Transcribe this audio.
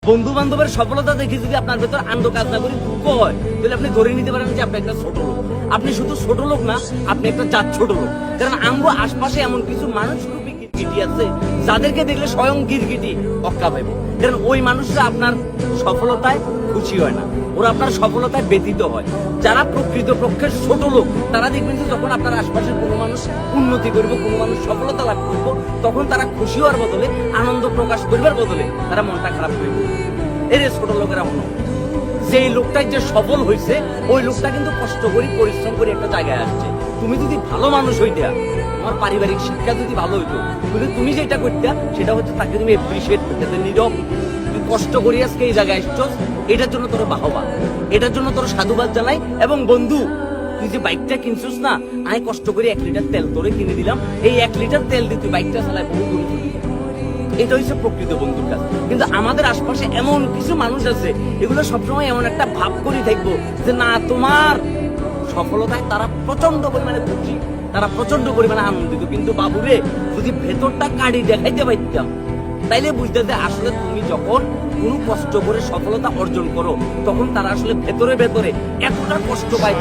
বন্ধু বান্ধবের সফলতা দেখে যদি আপনার ভেতর আনন্দ কাজ না করে দুঃখ হয়, তাহলে আপনি ধরে নিতে পারেন যে আপনি একটা ছোট লোক। আপনি শুধু ছোট লোক না, আপনি একটা জাত ছোট লোক। কারণ আমগো আশপাশে এমন কিছু মানুষ রূপী গিরগিটি আছে যাদেরকে দেখলে স্বয়ং গিরগিটি অক্কা পাইব। কারণ ওই মানুষরা আপনার সফলতায় খুশি হয় না, ওরা আপনার সফলতায় ব্যতীত হয়। যারা প্রকৃত পক্ষের ছোট লোক তারা দেখবেন যে যখন আপনার আশপাশের কোনো মানুষ উন্নতি করবো, কোনো মানুষ সফলতা লাভ করবো, তখন তারা খুশি হওয়ার বদলে, আনন্দ প্রকাশ করবার বদলে তারা মনটা খারাপ করবে। এর ছোট লোকেরা হলো যে লোকটাই যে সফল হয়েছে, ওই লোকটা কিন্তু কষ্ট করি পরিশ্রম করে একটা জায়গায় আসছে। তুমি যদি ভালো মানুষ হইতা, তোমার পারিবারিক শিক্ষা যদি ভালো হইতো, কিন্তু তুমি যেটা করতে সেটা হচ্ছে তাকে তুমি এপ্রিসিয়েট করতে, নীরব তুই কষ্ট করি আজকে এই জায়গায় আসছো, এটার জন্য তোর বাহবা, এটার জন্য তোর সাধুবাদ জানাই। এবং বন্ধু, তুই যে বাইকটা কিনছিস না, আমি কষ্ট করে 1 লিটার তেল তোরে কিনে দিলাম, এই 1 লিটার তেল দিয়ে তুই বাইকটা চালায় বহু দূর চলে যাবি। এটা হচ্ছে প্রকৃত বন্ধুর কাজ। কিন্তু আমাদের আশপাশে এমন কিছু মানুষ আছে, এগুলো সবসময় এমন একটা ভাব করে থাকবো যে না, তোমার সফলতায় তারা প্রচন্ড পরিমাণে খুশি, তারা প্রচন্ড পরিমাণে আনন্দিত। কিন্তু বাবুরে, যদি ভেতরটা কাড়ি দেখাইতে পারতাম, তাইলে বুঝতে যে আসলে তুমি যখন কোনো কষ্ট করে সফলতা অর্জন করো, তখন তারা আসলে ভেতরে ভেতরে এতটা কষ্ট পায়।